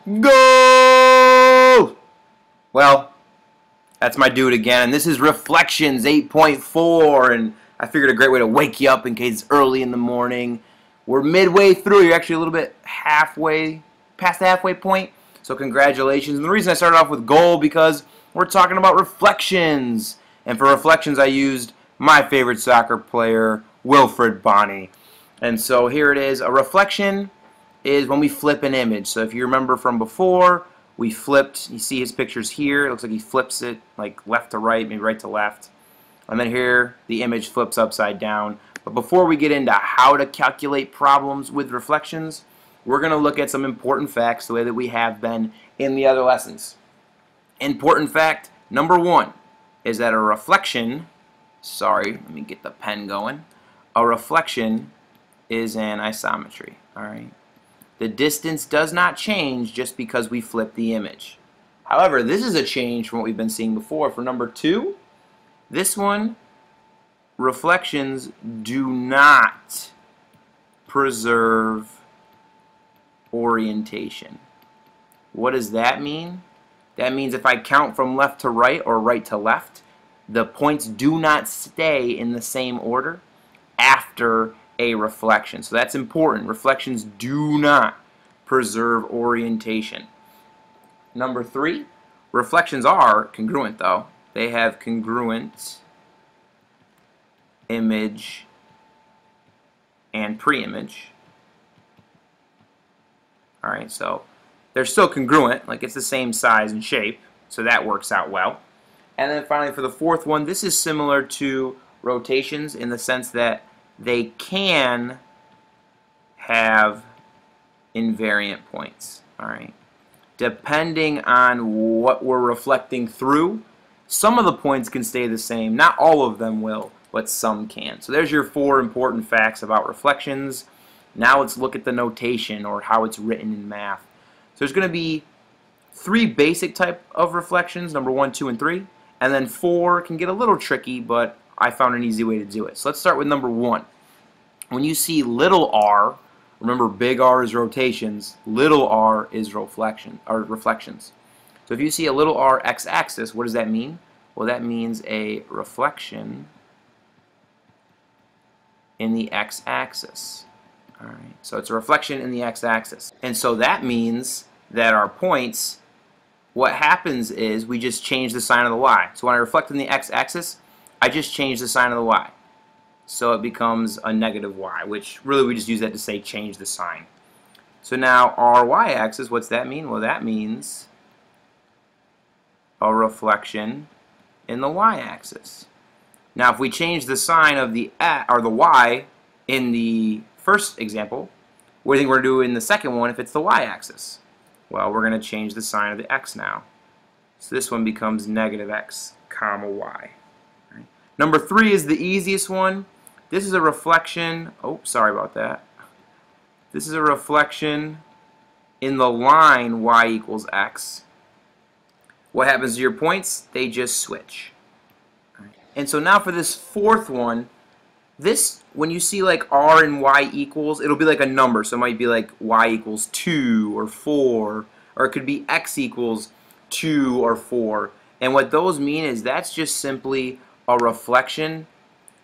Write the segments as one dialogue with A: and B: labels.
A: Go! Well, that's my dude again, and this is Reflections 8.4, and I figured a great way to wake you up in case it's early in the morning. We're midway through. You're actually a little bit halfway, past the halfway point, so congratulations. And the reason I started off with goal because we're talking about reflections, and for reflections I used my favorite soccer player, Wilfred Bonny. And so here it is. A reflection is when we flip an image. So if you remember from before, we flipped, you see his pictures here, it looks like he flips it like left to right, maybe right to left. And then here, the image flips upside down. But before we get into how to calculate problems with reflections, we're going to look at some important facts the way that we have been in the other lessons. Important fact number one is that a reflection, sorry, let me get the pen going. A reflection is an isometry, alright? The distance does not change just because we flip the image. However, this is a change from what we've been seeing before. For number two, this one, reflections do not preserve orientation. What does that mean? That means if I count from left to right or right to left, the points do not stay in the same order after a reflection. So that's important. Reflections do not preserve orientation. Number three, reflections are congruent though. They have congruent image and pre-image. Alright, so they're still congruent, like it's the same size and shape, so that works out well. And then finally for the fourth one, this is similar to rotations in the sense that they can have invariant points. Alright. Depending on what we're reflecting through, some of the points can stay the same. Not all of them will, but some can. So there's your four important facts about reflections. Now let's look at the notation or how it's written in math. So there's going to be three basic type of reflections, number 1, 2, and 3. And then 4 can get a little tricky, but I found an easy way to do it. So let's start with number 1. When you see little r, remember big R is rotations, little r is reflections. So if you see a little r x-axis, what does that mean? Well, that means a reflection in the x-axis. Alright, so it's a reflection in the x-axis. And so that means that our points, what happens is we just change the sign of the y. So when I reflect in the x-axis, I just change the sign of the y. So it becomes a negative y, which really we just use that to say change the sign. So now our y-axis, what's that mean? Well, that means a reflection in the y-axis. Now if we change the sign of the y in the first example, what do you think we're going to do in the second one if it's the y-axis? Well, we're going to change the sign of the x now. So this one becomes negative x comma y. Right. Number 3 is the easiest one. This is a reflection, oh, sorry about that. This is a reflection in the line y equals x. What happens to your points? They just switch. Right. And so now for this fourth one, this, when you see like r and y equals, it'll be like a number. So it might be like y equals 2 or 4, or it could be x equals 2 or 4. And what those mean is that's just simply a reflection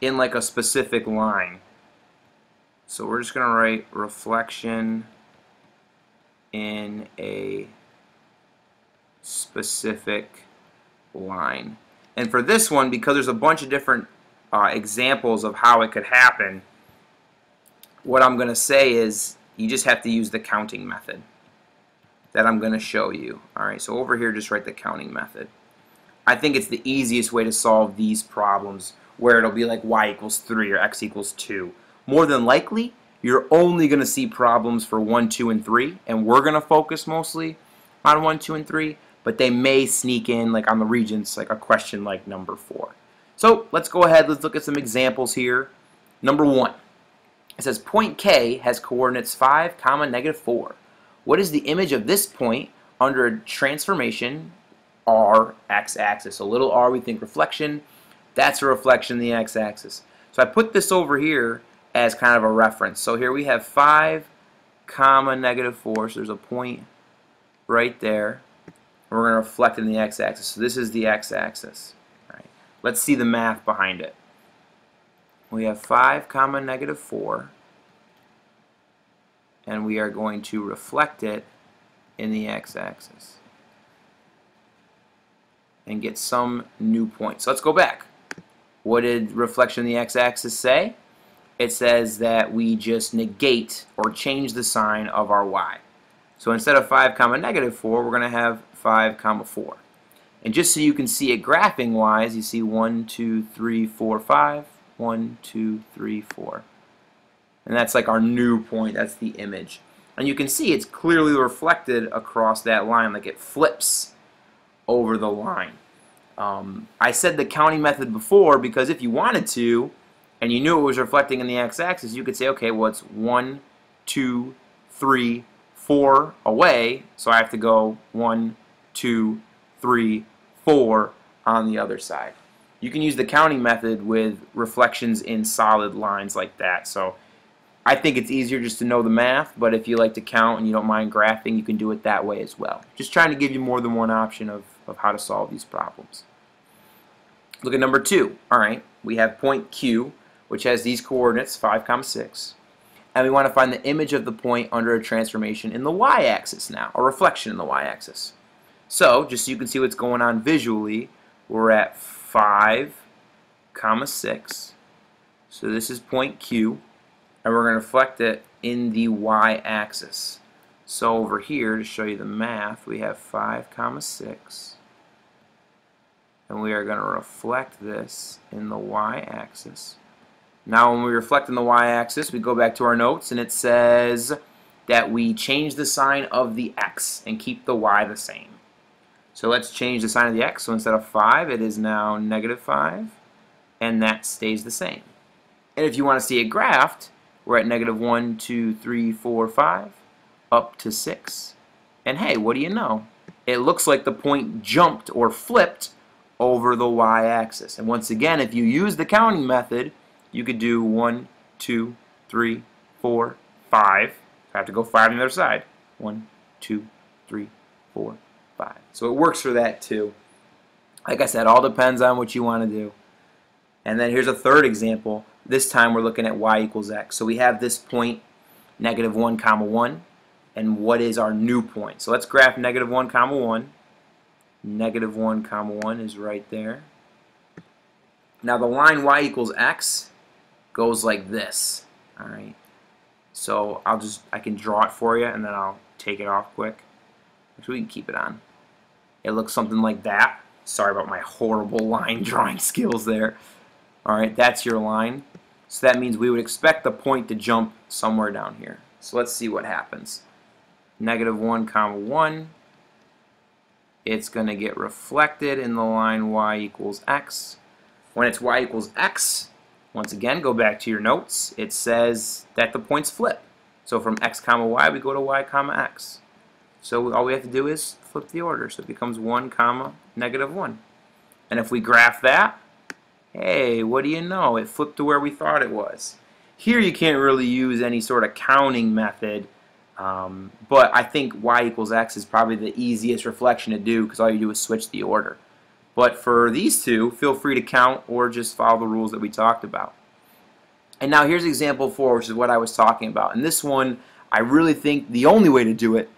A: in like a specific line. So we're just going to write reflection in a specific line. And for this one, because there's a bunch of different examples of how it could happen, what I'm going to say is you just have to use the counting method that I'm going to show you. Alright, so over here just write the counting method. I think it's the easiest way to solve these problems where it'll be like y equals 3 or x equals 2. More than likely, you're only going to see problems for 1, 2, and 3, and we're going to focus mostly on 1, 2, and 3, but they may sneak in like on the regents like a question like number 4. So let's go ahead, let's look at some examples here. Number 1, it says point K has coordinates 5, negative 4. What is the image of this point under a transformation r x-axis? So little r we think reflection, that's a reflection in the x-axis. So I put this over here as kind of a reference. So here we have 5, negative 4, so there's a point right there. And we're going to reflect in the x-axis. So this is the x-axis. All right. Let's see the math behind it. We have 5 comma negative 4, and we are going to reflect it in the x-axis and get some new point. So let's go back. What did reflection in the x-axis say? It says that we just negate or change the sign of our y. So instead of 5 comma negative 4, we're going to have 5 comma 4. And just so you can see it graphing wise, you see 1, 2, 3, 4, 5, 1, 2, 3, 4. And that's like our new point. That's the image. And you can see it's clearly reflected across that line, like it flips over the line. I said the counting method before because if you wanted to, and you knew it was reflecting in the x-axis, you could say, okay, well, it's 1, 2, 3, 4 away, so I have to go 1, 2, 3, 4 on the other side. You can use the counting method with reflections in solid lines like that. So I think it's easier just to know the math, but if you like to count and you don't mind graphing, you can do it that way as well. Just trying to give you more than one option of how to solve these problems. Look at number 2. All right, we have point Q, which has these coordinates, 5 comma 6. And we want to find the image of the point under a transformation in the y-axis now, a reflection in the y-axis. So, just so you can see what's going on visually, we're at 5 comma 6. So this is point Q, and we're going to reflect it in the y-axis. So over here, to show you the math, we have 5 comma 6. And we are going to reflect this in the y-axis. Now when we reflect in the y-axis, we go back to our notes, and it says that we change the sign of the x and keep the y the same. So let's change the sign of the x. So instead of 5, it is now negative 5, and that stays the same. And if you want to see it graphed, we're at negative 1, 2, 3, 4, 5, up to 6. And hey, what do you know? It looks like the point jumped or flipped over the y-axis. And once again, if you use the counting method, you could do 1, 2, 3, 4, 5. I have to go 5 on the other side. 1, 2, 3, 4, 5. So it works for that too. Like I said, all depends on what you want to do. And then here's a third example. This time we're looking at y equals x. So we have this point, negative 1 comma 1. And what is our new point? So let's graph negative 1 comma 1. Negative 1 comma 1 is right there. Now the line y equals x goes like this. Alright. So I can draw it for you and then I'll take it off quick. So we can keep it on. It looks something like that. Sorry about my horrible line drawing skills there. Alright, that's your line. So that means we would expect the point to jump somewhere down here. So let's see what happens. Negative 1 comma 1. It's going to get reflected in the line y equals x. When it's y equals x, once again, go back to your notes. It says that the points flip. So from x comma y, we go to y comma x. So all we have to do is flip the order. So it becomes 1 comma negative 1. And if we graph that, hey, what do you know? It flipped to where we thought it was. Here you can't really use any sort of counting method, but I think y equals x is probably the easiest reflection to do because all you do is switch the order. But for these two, feel free to count or just follow the rules that we talked about. And now here's example 4, which is what I was talking about. And this one, I really think the only way to do it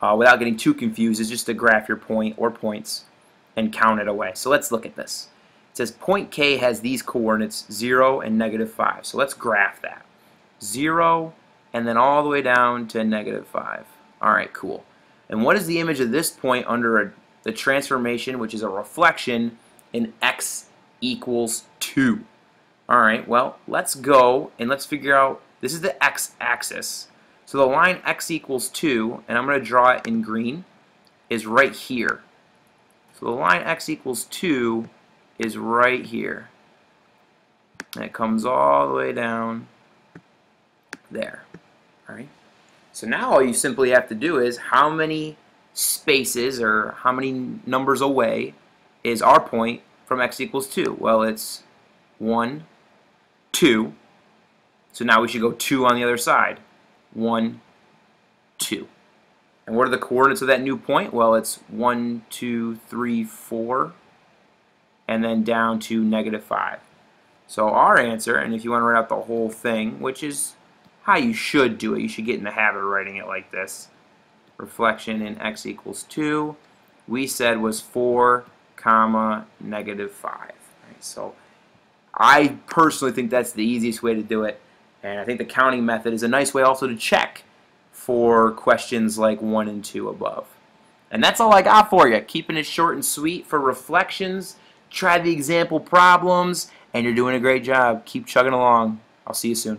A: without getting too confused is just to graph your point or points and count it away. So let's look at this. It says point K has these coordinates 0 and negative 5. So let's graph that. 0 and then all the way down to negative 5. Alright, cool. And what is the image of this point under the transformation, which is a reflection in x equals 2? Alright, well, let's go and let's figure out, this is the x-axis. So the line x equals 2, and I'm going to draw it in green, is right here. So the line x equals 2 is right here. And it comes all the way down there. Alright? So now all you simply have to do is how many spaces or how many numbers away is our point from x equals 2? Well, it's 1, 2. So now we should go 2 on the other side. 1, 2. And what are the coordinates of that new point? Well, it's 1, 2, 3, 4, and then down to -5. So our answer, and if you want to write out the whole thing, which is how you should do it, you should get in the habit of writing it like this. Reflection in x equals 2, we said was 4, comma, -5. Right, so I personally think that's the easiest way to do it, and I think the counting method is a nice way also to check for questions like 1 and 2 above. And that's all I got for you. Keeping it short and sweet for reflections. Try the example problems, and you're doing a great job. Keep chugging along. I'll see you soon.